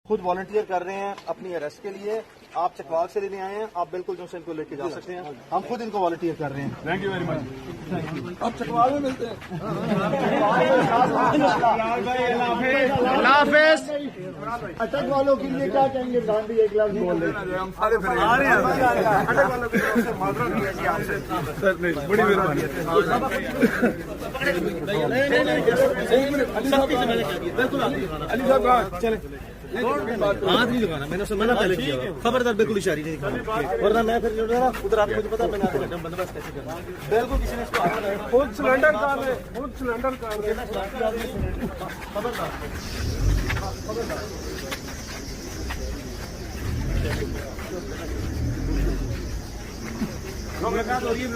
खुद वॉलंटियर कर रहे हैं अपनी अरेस्ट के लिए। आप चकवाल से लेने आए हैं, आप बिल्कुल जो से इनको लेके जा सकते हैं। हम खुद इनको वॉलंटियर कर रहे हैं। Thank you very much. अब चकवाल में मिलते हैं। अटक वालों के लिए क्या कहेंगे? गांधी एक लाख बोल रहे हम सारे फिर आ रहे हैं। अटक वालों की तरफ से माजरा किया कि आपसे सर नहीं, बड़ी मेहरबानी। अली साहब कहाँ? चले हाथ नहीं लगाना, मैंने उससे मना पहले किया। खबरदार बिल्कुल इशारे नहीं दिखाना, वरना मैं फिर उधर आके मुझे पता मैंने आधे घंटे में बंदोबस्त कैसे करना। बिल्कुल किसी ने इसको हाथ लगाया। खुद सिलेंडर कहाँ है? खुद सिलेंडर कहाँ है? खबरदार मुलाकात हो रही है।